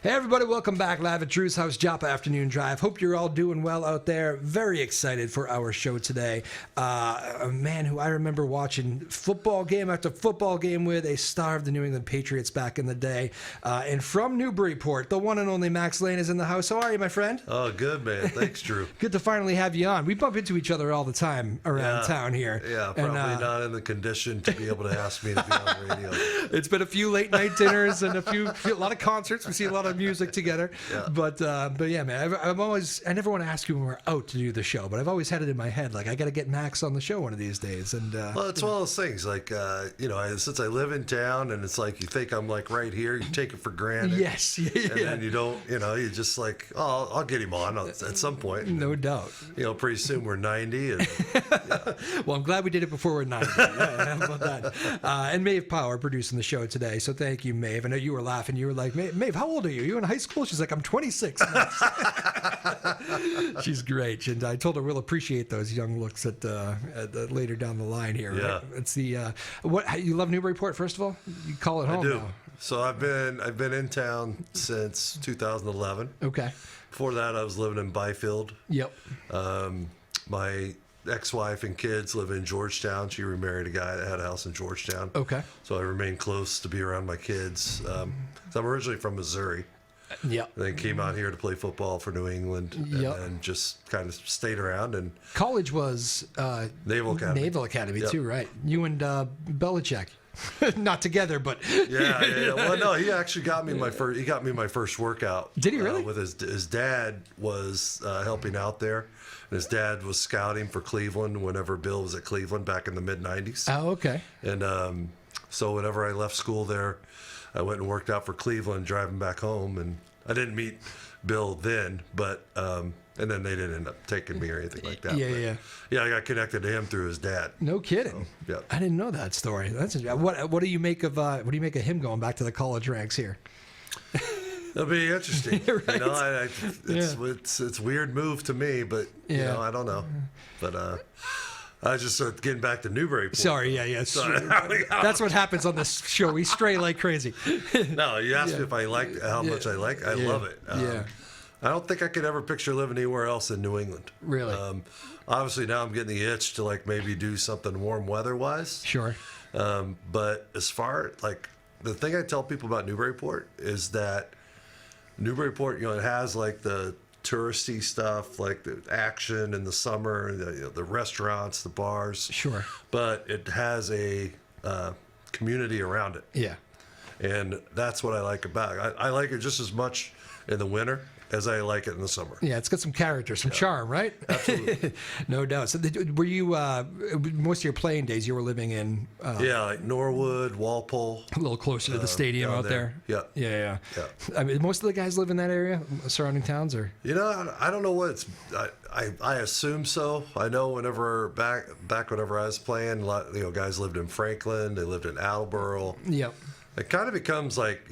Hey everybody, welcome back live at Drew's House Joppa Afternoon Drive. Hope you're all doing well out there. Very excited for our show today. A man who I remember watching football game after football game with, a star of the New England Patriots back in the day. And from Newburyport, the one and only Max Lane is in the house. How are you, my friend? Oh, good, man. Thanks, Drew. Good to finally have you on. We bump into each other all the time around town here. Yeah, probably not in the condition to be able to ask me to be on the radio. It's been a few late night dinners and a lot of concerts. We see a lot of music together. Yeah. But yeah, man, I never want to ask you when we're out to do the show, but I've always had it in my head, like, I got to get Max on the show one of these days. And well, it's one of those things, like, since I live in town and it's like you think I'm like right here, you take it for granted. Yes. Yeah. And then you don't, you just like, oh, I'll get him on at some point. And No doubt. pretty soon we're 90. And, Well, I'm glad we did it before we're 90. Yeah, how about that? And Maeve Power producing the show today. So thank you, Maeve. I know you were laughing. You were like, Maeve, how old are you? Are you in high school? She's like, I'm 26. She's great. And I told her we'll appreciate those young looks at later down the line here. Yeah. Right? It's the what you love Newburyport, first of all? You call it home I do. now. So I've been in town since 2011. Okay. Before that, I was living in Byfield. Yep. My ex-wife and kids live in Georgetown. She remarried a guy that had a house in Georgetown. Okay. So I remained close to be around my kids. So I'm originally from Missouri. Yep. Then came out here to play football for New England. Yep. And just kind of stayed around. And College was Naval Academy. Naval Academy Yep. too, right? You and Belichick. Not together, but yeah. Well, no, he actually got me my first. He got me my first workout. Did he really? With his dad was helping out there, and his dad was scouting for Cleveland whenever Bill was at Cleveland back in the mid '90s. Oh, okay. And so whenever I left school there, I went and worked out for Cleveland, driving back home, and I didn't meet Bill then, but and then they didn't end up taking me or anything like that. Yeah. Yeah, I got connected to him through his dad. No kidding. So, yeah. I didn't know that story. That's what do you make of him going back to the college ranks here? It'll be interesting. Right. It's a weird move to me, but I don't know. But I was just getting back to Newburyport. Sorry, yeah. That's what happens on this show. We stray like crazy. No, you asked me if I like how much I like. I love it. I don't think I could ever picture living anywhere else in New England. Really? Obviously, now I'm getting the itch to like maybe do something warm weather-wise. Sure. But as far like the thing I tell people about Newburyport is that Newburyport, it has like the touristy stuff, like the action in the summer, the restaurants, the bars. Sure. But it has a community around it. Yeah. And that's what I like about it. I like it just as much in the winter as I like it in the summer. Yeah, it's got some character, some charm, right? Absolutely. No doubt. So were you, most of your playing days, you were living in... like Norwood, Walpole. A little closer to the stadium out there. Yeah. Yeah. I mean, most of the guys live in that area, surrounding towns, or? I don't know what it's... I assume so. I know whenever back whenever I was playing, a lot, guys lived in Franklin, they lived in Attleboro. Yep. It kind of becomes like,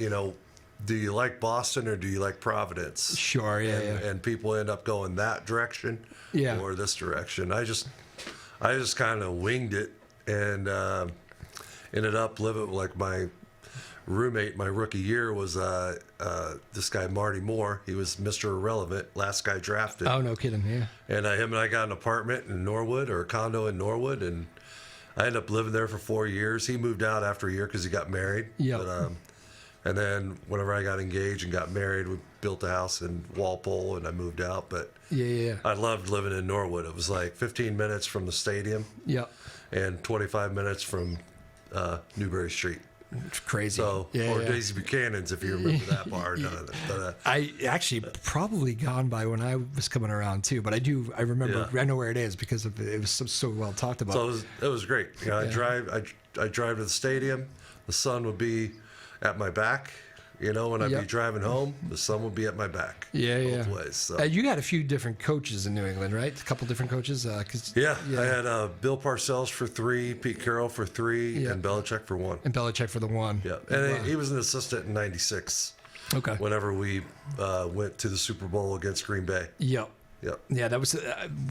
do you like Boston or do you like Providence? Sure, yeah. And people end up going that direction or this direction. I just kind of winged it and ended up living like my roommate my rookie year was this guy Marty Moore. He was Mr. Irrelevant, last guy drafted. Oh, no kidding, yeah. And him and I got an apartment in Norwood or a condo in Norwood, and I ended up living there for 4 years. He moved out after a year because he got married. Yeah. And then whenever I got engaged and got married, we built a house in Walpole, and I moved out. But I loved living in Norwood. It was like 15 minutes from the stadium. Yeah. And 25 minutes from Newbury Street. It's crazy. So, Daisy Buchanan's, if you remember that bar. I actually probably gone by when I was coming around too, but I remember. I know where it is because it was so well talked about. So it was great. I drive to the stadium. The sun would be at my back, when I'd be driving home, the sun would be at my back. Both ways. So. You had a few different coaches in New England, right? A couple different coaches. I had Bill Parcells for 3, Pete Carroll for 3, and Belichick for 1. And Belichick for the 1. Yeah, and he was an assistant in '96. Okay. Whenever we went to the Super Bowl against Green Bay. Yep. Yep. Yeah, that was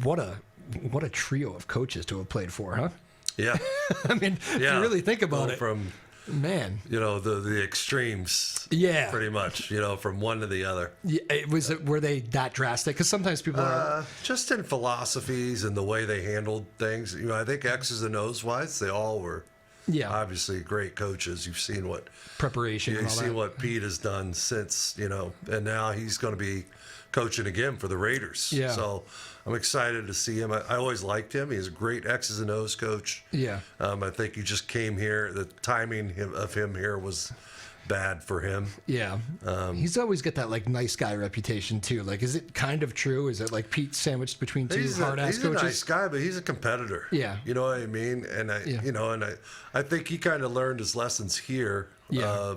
what a trio of coaches to have played for, huh? Yeah. I mean, if you really think about it. From Man. The extremes. Yeah. Pretty much, from one to the other. Yeah, were they that drastic? Because sometimes people are... Just in philosophies and the way they handled things. I think X's and O's wise, they all were obviously great coaches. You've seen what... Preparation and all that. You've seen what Pete has done since, and now he's going to be coaching again for the Raiders. Yeah. So I'm excited to see him. I always liked him. He's a great X's and O's coach. Yeah. I think he just came here. The timing of him here was bad for him. Yeah. He's always got that like nice guy reputation too. Like, is it kind of true? Is it like Pete sandwiched between two hard-ass coaches? He's a nice guy, but he's a competitor. Yeah. You know what I mean? And I think he kind of learned his lessons here. Yeah.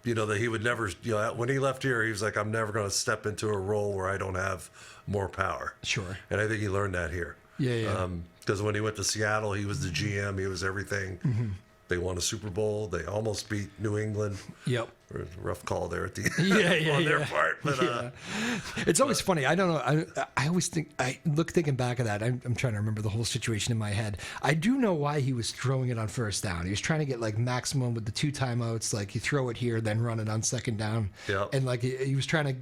That he would never, when he left here, he was like, I'm never going to step into a role where I don't have more power. Sure. And I think he learned that here. Yeah. Because when he went to Seattle, he was the GM. He was everything. Mm-hmm. They won a Super Bowl. They almost beat New England. Yep. Rough call there at the end. on their part. But, it's always funny. I don't know. I always think, thinking back at that, I'm trying to remember the whole situation in my head. I do know why he was throwing it on first down. He was trying to get like maximum with the 2 timeouts. Like you throw it here, then run it on second down. Yep. And like he was trying to,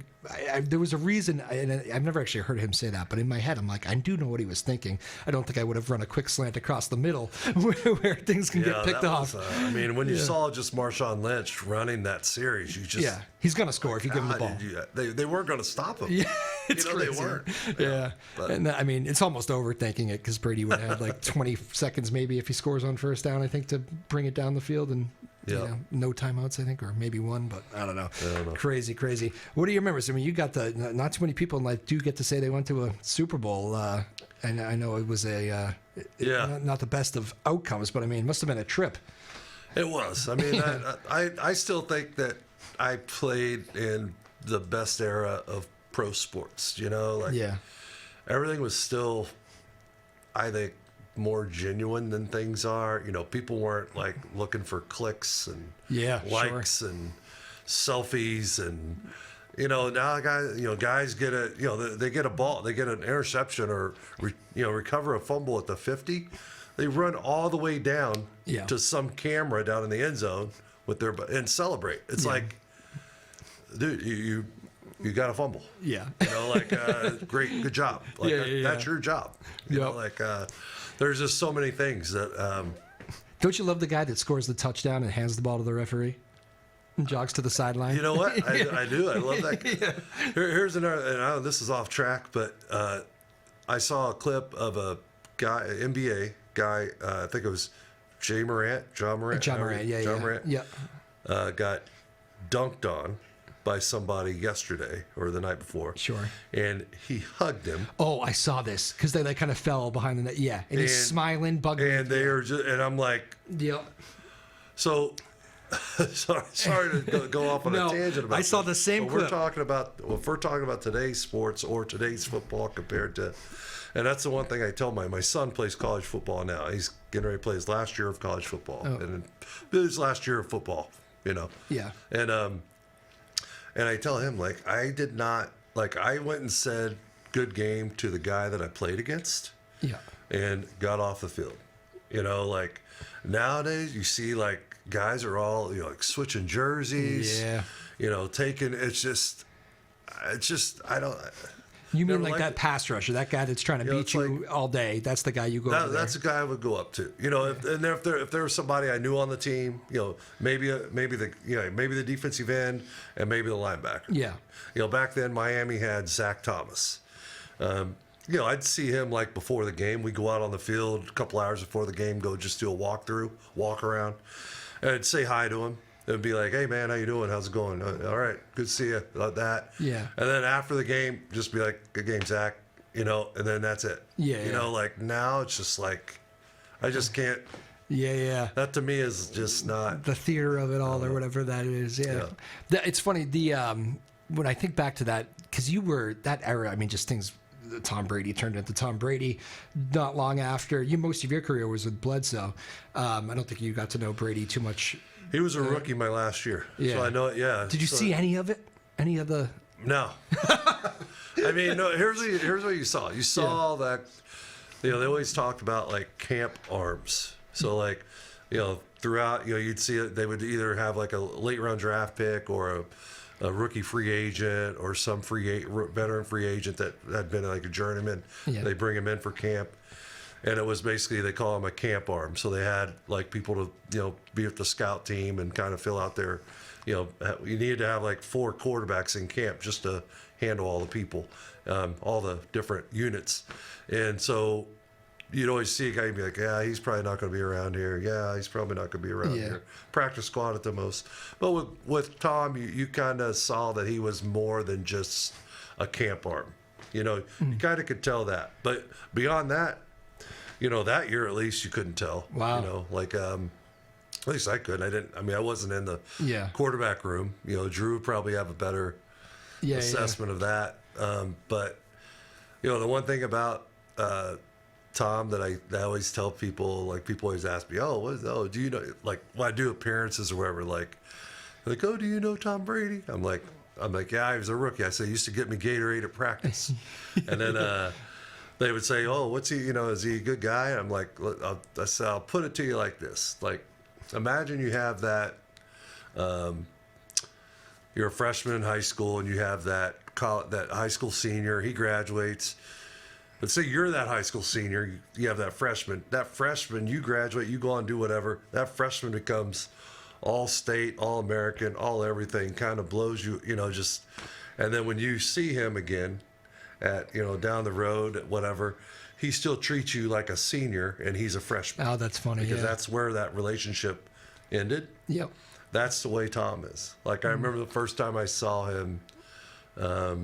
there was a reason, and I've never actually heard him say that, but in my head, I'm like, I do know what he was thinking. I don't think I would have run a quick slant across the middle where things can get picked off. When you saw just Marshawn Lynch running that series, you just... Yeah, he's going to score if you give him the ball. They weren't going to stop him. Yeah, it's crazy. They weren't. Yeah. But, and it's almost overthinking it because Brady would have had like 20 seconds maybe if he scores on first down, I think, to bring it down the field. And no timeouts, I think, or maybe one, but I don't know. Crazy. What do you remember? I mean, you got not too many people like do get to say they went to a Super Bowl. And I know it was not the best of outcomes, but I mean, it must have been a trip. It was. I mean, I still think that I played in the best era of pro sports. Everything was still, I think, more genuine than things are. People weren't like looking for clicks and likes and selfies and now guys get they get a ball, they get an interception or recover a fumble at the 50. They run all the way down to some camera down in the end zone with and celebrate. It's like, dude, you got a fumble. Yeah. Great, good job. That's your job. There's just so many things that. Don't you love the guy that scores the touchdown and hands the ball to the referee and jogs to the sideline? You know what? I do. I love that. Here's another, and I know this is off track, but I saw a clip of a guy, NBA guy, I think it was John Morant. John Morant, got dunked on by somebody yesterday or the night before. Sure. And he hugged him. Oh, I saw this because they kind of fell behind the net. Yeah. And he's smiling, bugging. And they are just, and I'm like, yep. So, sorry to go off on a tangent about I saw the same clip. If we're talking about today's sports or today's football compared to, and that's the one thing I tell my son plays college football now. He's getting ready to play his last year of college football. Oh. And his last year of football, Yeah. And I tell him, I did not, I went and said good game to the guy that I played against. Yeah. And got off the field. Nowadays you see, guys are all, switching jerseys. Yeah. Taking, it's just, I don't. You mean that pass rusher, that guy that's trying to beat you all day? That's the guy you go. That's the guy I would go up to. If there was somebody I knew on the team, maybe the defensive end and maybe the linebacker. Yeah. Back then Miami had Zach Thomas. I'd see him before the game. We go out on the field a couple hours before the game, go just do a walk around, and I'd say hi to him. It'd be like, hey man, how you doing? How's it going? All right, good to see you. Like that. Yeah. And then after the game, just be like, good game, Zach. And then that's it. Yeah. Now it's just I just can't. Yeah. That to me is just not the theater of it all, or whatever that is. Yeah. It's funny. When I think back to that, because you were that era. I mean, just things. Tom Brady turned into Tom Brady not long after. Most of your career was with Bledsoe. I don't think you got to know Brady too much. He was a rookie my last year, so I know it. Yeah. Did you see any of it? Any of the? No. I mean, no. Here's what you saw. You saw that. They always talked about camp arms. So throughout, you'd see it. They would either have like a late round draft pick or a rookie free agent or some veteran free agent that had been like a journeyman. Yeah. They bring him in for camp. And it was basically, they call him a camp arm. So they had like people to, be with the scout team and kind of fill out their, you needed to have like 4 quarterbacks in camp just to handle all the people, all the different units. And so you'd always see a guy and be like, yeah, he's probably not going to be around here. Yeah, he's probably not going to be around here. Practice squad at the most. But with Tom, you kind of saw that he was more than just a camp arm. You kind of could tell that. But beyond that, that year at least you couldn't tell. Wow. At least I could. I wasn't in the quarterback room. Drew would probably have a better assessment of that. But the one thing about Tom that I always tell people, like people always ask me, do you know, like when I do appearances or whatever, like, oh, do you know Tom Brady? I'm like, yeah, he was a rookie. I said, he used to get me Gatorade at practice. And then they would say, oh, what's he, is he a good guy? I'm like, I said, I'll put it to you like this. Like, imagine you have that, you're a freshman in high school and you have that high school senior, he graduates. Let's say you're that high school senior, you have that freshman. That freshman, you graduate, you go on and do whatever. That freshman becomes all state, all American, all everything, kind of blows you, and then when you see him again at, down the road, whatever, he still treats you like a senior and he's a freshman. Oh, that's funny. Because that's where that relationship ended. Yep. That's the way Tom is. Like, I remember the first time I saw him, a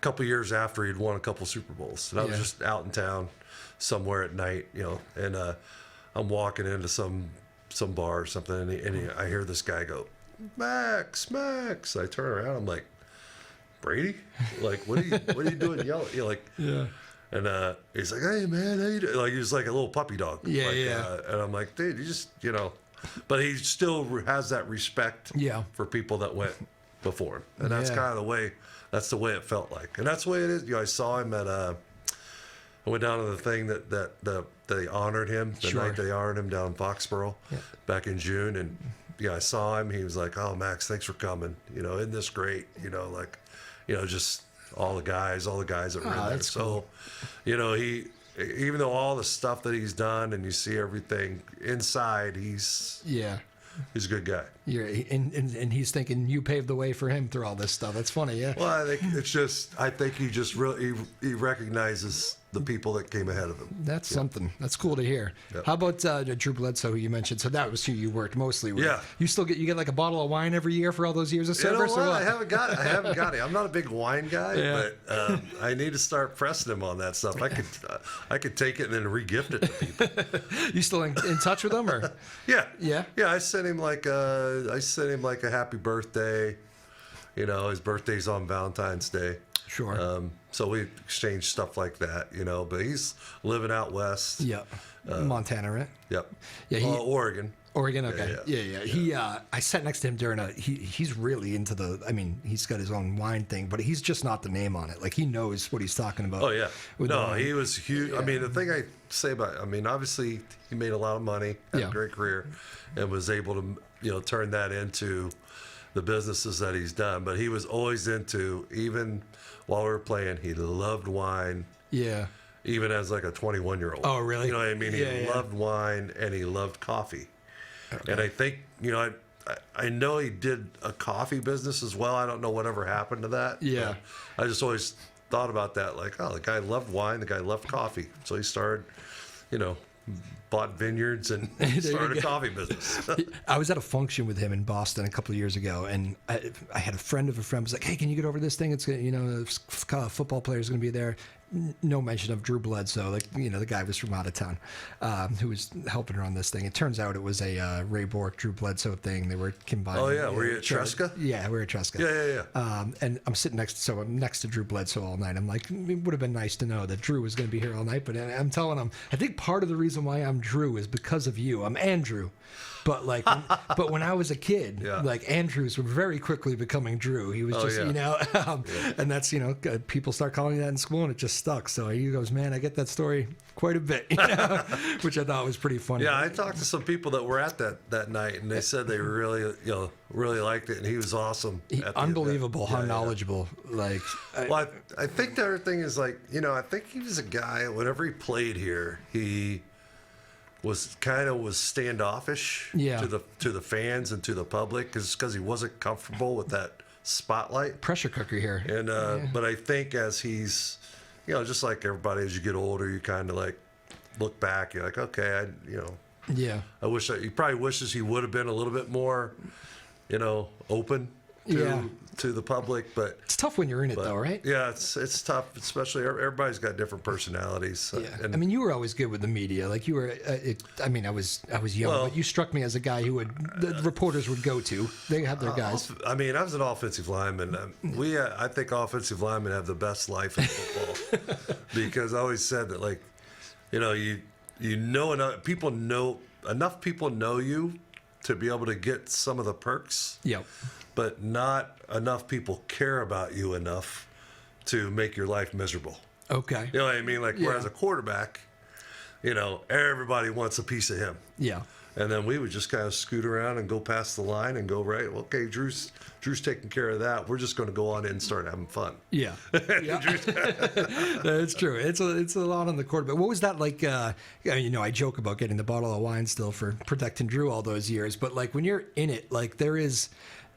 couple years after he'd won a couple Super Bowls. And I was just out in town somewhere at night, and I'm walking into some bar or something, and I hear this guy go, Max. I turn around, I'm like, Brady? Like, what are you doing yelling? And he's like, hey, man, how you doing? Like, he was like a little puppy dog. And I'm like, dude, you just, but he still has that respect for people that went before him. And that's kind of the way it felt like. And that's the way it is. I saw him at, I went down to the thing that they honored him, the night they honored him down in Foxborough back in June. And I saw him. He was like, oh, Max, thanks for coming. Isn't this great? Just all the guys that were in there. So, he, even though all the stuff that he's done and you see everything inside, he's a good guy. And he's thinking you paved the way for him through all this stuff. That's funny, yeah. Well, I think he just really he recognizes the people that came ahead of him. That's something. That's cool to hear. Yep. How about Drew Bledsoe, who you mentioned? So that was who you worked mostly with. Yeah. You get like a bottle of wine every year for all those years of service? Or what? I haven't got it. I'm not a big wine guy, but I need to start pressing him on that stuff. I could take it and then re-gift it to people. You still in touch with them, or? Yeah. I sent him like a happy birthday. His birthday's on Valentine's Day. Sure. So we exchanged stuff like that, but he's living out west. Yeah. Montana, right? Yep. Yeah. Oregon. Oregon, okay. Yeah. I sat next to him during he's really into he's got his own wine thing, but he's just not the name on it. Like, he knows what he's talking about. Oh, yeah. He was huge. Yeah. The thing I say about, obviously he made a lot of money, had a great career, and was able to, turn that into the businesses that he's done. But he was always into, even while we were playing, he loved wine. Yeah. Even as like a 21-year-old. Oh, really? You know what I mean? He loved wine and he loved coffee. Okay. And I think, I know he did a coffee business as well. I don't know whatever happened to that. Yeah. I just always thought about that. Like, the guy loved wine. The guy loved coffee. So he started, bought vineyards and started a coffee business. I was at a function with him in Boston a couple of years ago, and I had a friend of a friend was like, hey, can you get over this thing? It's a football player's going to be there. No mention of Drew Bledsoe, the guy was from out of town, who was helping her on this thing. It turns out it was a Ray Bork, Drew Bledsoe thing. They were combined. Oh yeah, were you at Tresca? Yeah, we were at Tresca. Yeah. And I'm sitting next to Drew Bledsoe all night. I'm like, it would have been nice to know that Drew was going to be here all night. But I'm telling him, I think part of the reason why I'm Drew is because of you. I'm Andrew, But but when I was a kid, like Andrews were very quickly becoming Drew. He was and that's people start calling me that in school, and it just stuck. So he goes, man, I get that story quite a bit, which I thought was pretty funny. Yeah, I talked to some people that were at that night, and they said they really liked it, and he was awesome. Unbelievable how knowledgeable. Like, I think the other thing is I think he was a guy. Whenever he played here, he was standoffish to the fans and to the public because he wasn't comfortable with that spotlight. Pressure cooker here. And but I think as he's just like everybody, as you get older, you kind of like look back. You're like, okay, I wish he probably wishes he would have been a little bit more, open to the public. But it's tough when you're in it, though, right? Yeah, it's tough, especially everybody's got different personalities. And I mean, you were always good with the media. Like you were. I was young, but you struck me as a guy who the reporters would go to. They have their guys. I was an offensive lineman. I think offensive linemen have the best life in football because I always said that, enough people know you to be able to get some of the perks. Yep. But not enough people care about you enough to make your life miserable. Okay. You know what I mean? Whereas a quarterback, everybody wants a piece of him. Yeah. And then we would just kind of scoot around and go past the line and go, right, well, okay, Drew's taking care of that. We're just going to go on in and start having fun. Yeah. That's true. It's a lot on the quarterback. What was that like? I joke about getting the bottle of wine still for protecting Drew all those years, but when you're in it,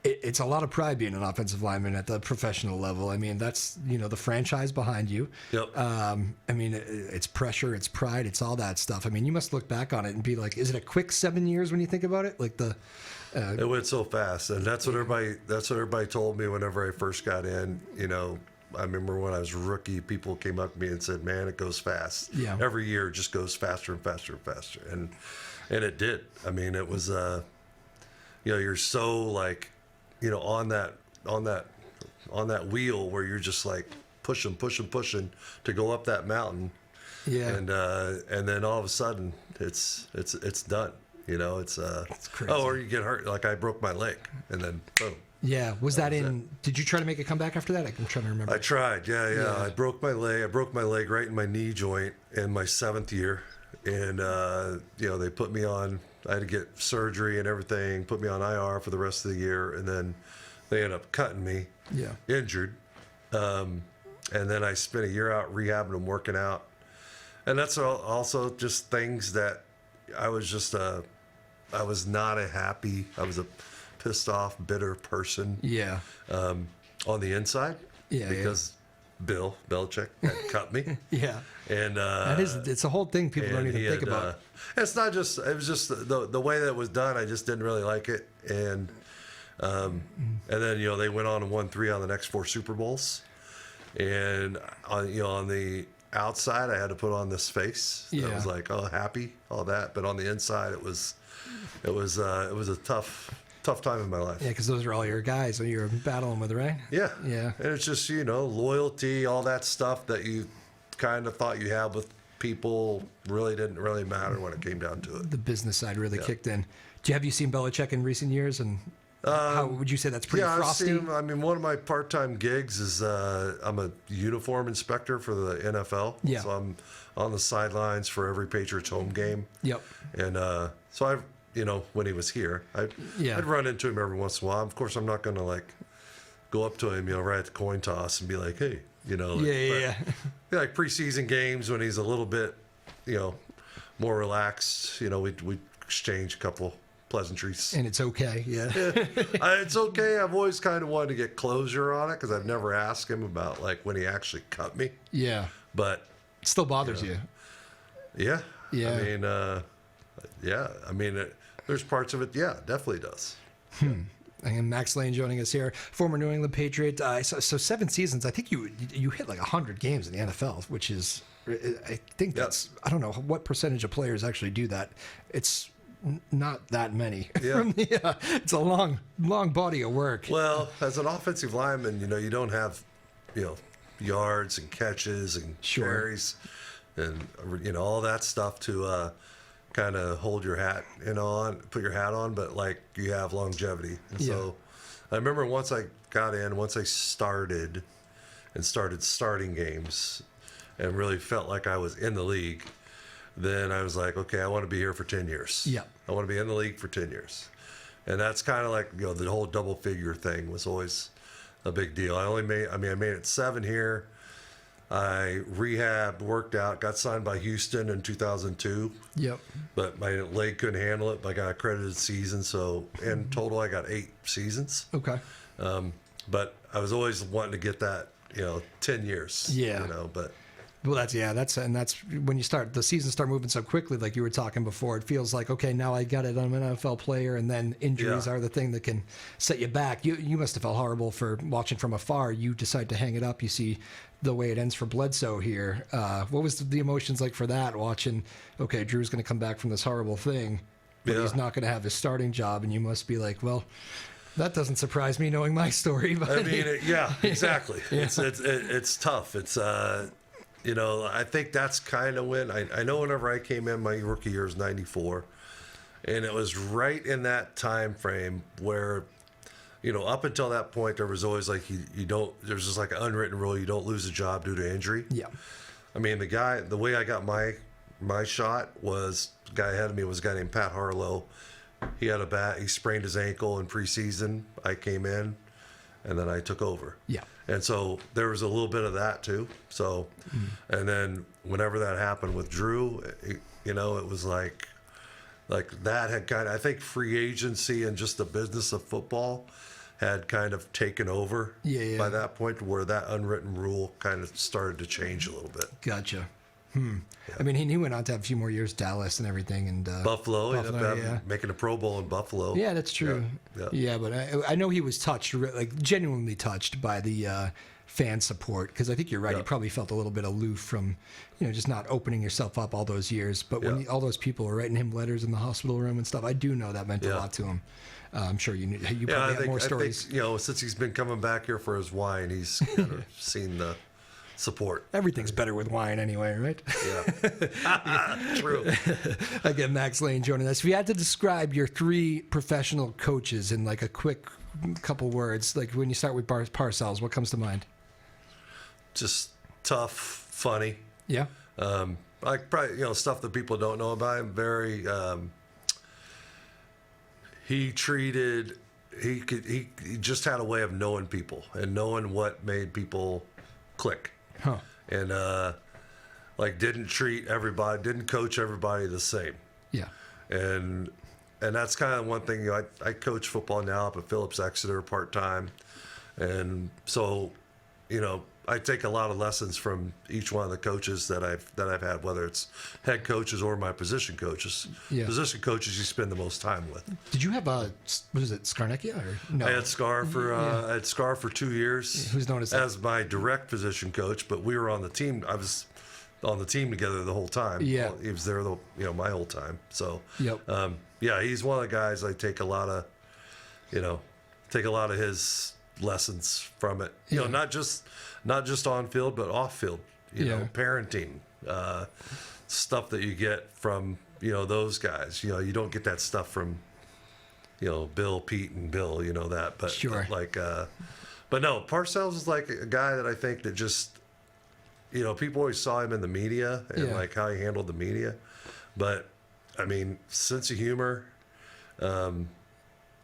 it's a lot of pride being an offensive lineman at the professional level. I mean, that's, the franchise behind you. Yep. It's pressure, it's pride, it's all that stuff. I mean, you must look back on it and be like, is it a quick 7 years when you think about it? It went so fast. And that's what everybody told me whenever I first got in. I remember when I was a rookie, people came up to me and said, man, it goes fast. Yeah. Every year it just goes faster and faster and faster. And it did. I mean, it was, you're so on that wheel where you're just pushing to go up that mountain. Yeah. And then all of a sudden it's done. It's crazy. or you get hurt. Like I broke my leg and then boom. Yeah. Was that in, did you try to make a comeback after that? I'm trying to remember. I tried. Yeah. I broke my leg right in my knee joint in my 7th year. And, they put me on, I had to get surgery and everything, put me on IR for the rest of the year. And then they ended up cutting me, injured. And then I spent a year out rehabbing and working out. And that's also just things that I was not I was a pissed off, bitter person. Yeah. On the inside. Yeah. Because Bill Belichick had cut me. Yeah. And it's a whole thing people don't even think about. It's not just, it was just the way that it was done. I just didn't really like it. And then, they went on and won 3 out of the next 4 Super Bowls. And on the outside, I had to put on this face. Yeah. That was happy, all that. But on the inside, it was a tough time in my life. Yeah, because those are all your guys that you're battling with, right? Yeah. Yeah. And it's just, loyalty, all that stuff that you kind of thought you had with people really didn't really matter when it came down to it. The business side really kicked in. Have you seen Belichick in recent years? And how would you say that's pretty frosty? I've seen him. I mean, one of my part-time gigs is I'm a uniform inspector for the NFL. Yeah. So I'm on the sidelines for every Patriots home game. Yep. And so I've, when he was here, I'd run into him every once in a while. Of course, I'm not going to go up to him, right at the coin toss and be like, hey, like preseason games when he's a little bit, more relaxed, we'd exchange a couple pleasantries. And it's okay, yeah. It's okay. I've always kind of wanted to get closure on it because I've never asked him about when he actually cut me. Yeah. But it still bothers you. Yeah. Yeah. I mean, there's parts of it. Yeah, it definitely does. And Max Lane joining us here, former New England Patriot. So 7 seasons. I think you hit 100 games in the NFL, which is, I think that's, I don't know what percentage of players actually do that. It's not that many. Yeah. It's a long body of work. Well, as an offensive lineman, you don't have, yards and catches and carries and all that stuff to kind of hold your hat, put your hat on, but like you have longevity. And so I remember once I started starting games and really felt like I was in the league, then I was like, okay, I want to be here for 10 years. Yeah. I want to be in the league for 10 years. And that's kind of like, the whole double figure thing was always a big deal. I made it 7 here. I rehabbed, worked out, got signed by Houston in 2002. Yep. But my leg couldn't handle it. I got accredited season. So in total, I got 8 seasons. Okay. But I was always wanting to get that, 10 years. Yeah. But. Well, that's when the seasons start moving so quickly, like you were talking before. It feels like, okay, now I got it. I'm an NFL player, and then injuries are the thing that can set you back. You must have felt horrible for watching from afar. You decide to hang it up. You see the way it ends for Bledsoe here. What was the emotions like for that? Watching, okay, Drew's going to come back from this horrible thing, but he's not going to have his starting job, and you must be like, well. That doesn't surprise me, knowing my story. But exactly. Yeah. It's tough. It's I think that's kind of when I know whenever I came in, my rookie year was 94, and it was right in that time frame where, up until that point, there was always like there's just like an unwritten rule, you don't lose a job due to injury. Yeah. I mean, the way I got my shot was, the guy ahead of me was a guy named Pat Harlow. He had he sprained his ankle in preseason. I came in, and then I took over. Yeah. And so there was a little bit of that too. So, and then whenever that happened with Drew, it was like that had kind of, I think free agency and just the business of football had kind of taken over by that point, where that unwritten rule kind of started to change a little bit. Gotcha. Yeah. I mean, he went on to have a few more years, Dallas and everything, and Buffalo ended up making a Pro Bowl in Buffalo. Yeah, that's true. Yeah, but I know he was touched, like genuinely touched by the fan support, because I think you're right. He probably felt a little bit aloof from, just not opening yourself up all those years. But when all those people were writing him letters in the hospital room and stuff, I do know that meant a lot to him. I'm sure you probably have more stories. I think, since he's been coming back here for his wine, he's kind of seen the support. Everything's better with wine anyway, right? Yeah. True. Again, Max Lane joining us. If you had to describe your 3 professional coaches in like a quick couple words, like when you start with Parcells, what comes to mind? Just tough, funny. Yeah. Like probably, stuff that people don't know about him. Very, he just had a way of knowing people and knowing what made people click. Huh. And didn't coach everybody the same. Yeah. And that's kind of one thing. I coach football now up at Phillips Exeter part-time, and so I take a lot of lessons from each one of the coaches that I've had, whether it's head coaches or my position coaches. Yeah. Position coaches you spend the most time with. Did you have Scarnecchia or no? I had Scar for 2 years. Who's known as my direct position coach, but we were on the team. I was on the team together the whole time. Yeah. He was there my whole time. So yep. He's one of the guys I take a lot of his lessons from it. Not just on field, but off field. Parenting, stuff that you get from those guys. You don't get that stuff from Bill, Pete, and Bill. That, but sure. But no, Parcells is like a guy that I think that just people always saw him in the media and like how he handled the media, but I mean, sense of humor.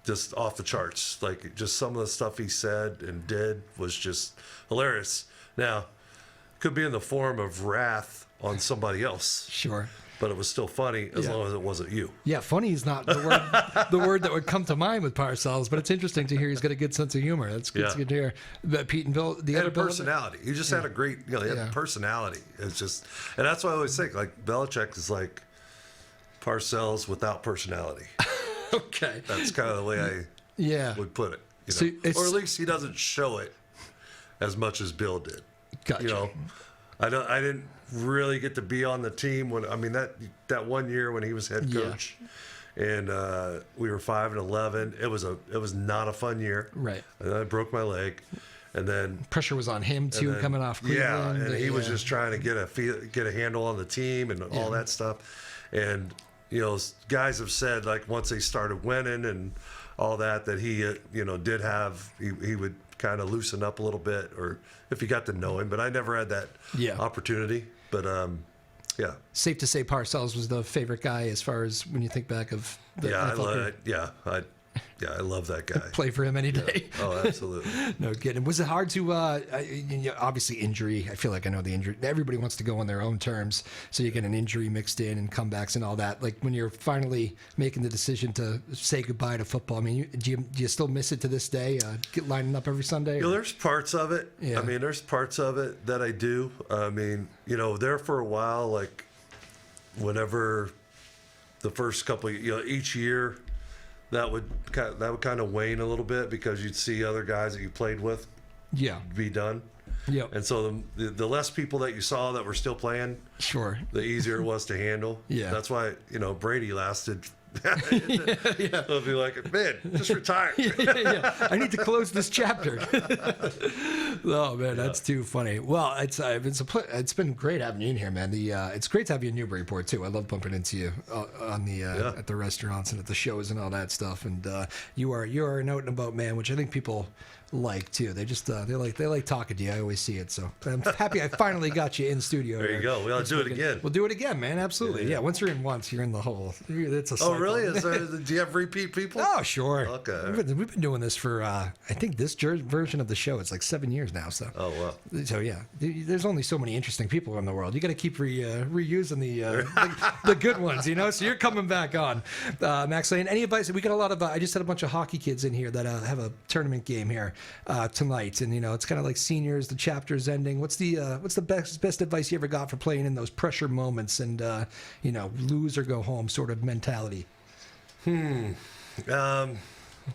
Just off the charts. Like, just some of the stuff he said and did was just hilarious. Now, could be in the form of wrath on somebody else. Sure. But it was still funny as long as it wasn't you. Yeah, funny is not the word that would come to mind with Parcells, but it's interesting to hear he's got a good sense of humor. That's good, good to hear. But Pete and Bill, the other personality. He just had a great, he had personality. It's just, and that's why I always think, like, Belichick is like Parcells without personality. Okay. That's kind of the way I would put it. So or at least he doesn't show it as much as Bill did. Gotcha. I didn't really get to be on the team that 1 year when he was head coach, and we were 5-11. It was not a fun year. Right. And I broke my leg, and then pressure was on him too, coming off Cleveland. And he was just trying to get a handle on the team and all that stuff, and guys have said like once they started winning and all that he did have he would kind of loosen up a little bit, or if you got to know him. But I never had that opportunity. But yeah. Safe to say Parcells was the favorite guy as far as when you think back of the NFL I love that guy. Play for him any day. Yeah. Oh, absolutely. No kidding. Was it hard to, obviously injury, I feel like I know the injury. Everybody wants to go on their own terms. So you get an injury mixed in and comebacks and all that. Like when you're finally making the decision to say goodbye to football, I mean, do you still miss it to this day? Get lining up every Sunday? There's parts of it. Yeah. I mean, there's parts of it that I do. I mean, there for a while, like whenever the first couple, each year, that would kind of wane a little bit because you'd see other guys that you played with be done. Yeah. And so the less people that you saw that were still playing, sure, the easier it was to handle. Yeah. That's why, Brady lasted. They'll be like, man, just retire. I need to close this chapter. Oh man, that's too funny. Well, it's been great having you in here, man. It's great to have you in Newburyport too. I love bumping into you on at the restaurants and at the shows and all that stuff. And you are an out and about man, which I think people like too. They just they like talking to you. I always see it. So I'm happy I finally got you in studio. There you go. We'll do it again. We'll do it again, man. Absolutely. Yeah. Once you're in once, you're in the whole. It's a cycle. Oh really? Do you have repeat people? Oh sure. Okay. We've been doing this for I think this version of the show it's like 7 years now. So. Oh wow. So yeah, there's only so many interesting people in the world. You got to keep reusing the good ones, So you're coming back on, Max Lane. Any advice? We got a lot of. I just had a bunch of hockey kids in here that have a tournament game here tonight, and it's kind of like seniors. The chapter's ending. What's the best advice you ever got for playing in those pressure moments and lose or go home sort of mentality?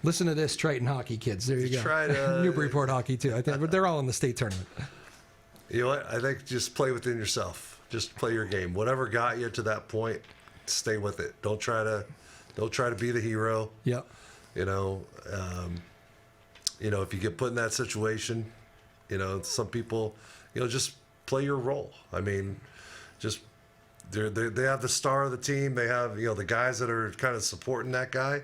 Listen to this, Triton hockey kids. There you go. Newburyport hockey too. I think they're all in the state tournament. You know what? I think just play within yourself. Just play your game. Whatever got you to that point, stay with it. Don't try to be the hero. Yeah. If you get put in that situation, some people, just play your role. I mean, just they have the star of the team. They have the guys that are kind of supporting that guy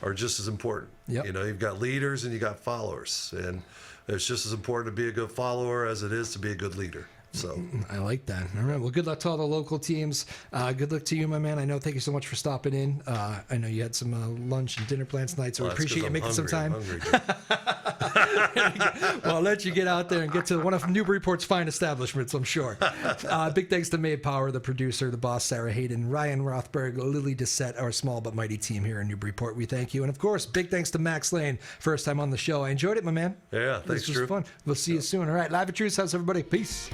are just as important. Yep. You've got leaders and you got followers, and it's just as important to be a good follower as it is to be a good leader. So I like that. All right. Well, good luck to all the local teams. Good luck to you, my man. I know. Thank you so much for stopping in. I know you had some lunch and dinner plans tonight, so we appreciate you making some time. Well, I'll let you get out there and get to one of Newburyport's fine establishments, I'm sure. Big thanks to Maeve Power, the producer, the boss, Sarah Hayden, Ryan Rothberg, Lily Dissette, our small but mighty team here in Newburyport. We thank you. And, of course, big thanks to Max Lane, first time on the show. I enjoyed it, my man. Yeah, thanks, This was fun. We'll see you soon. All right, live at Drew's house, everybody. Peace.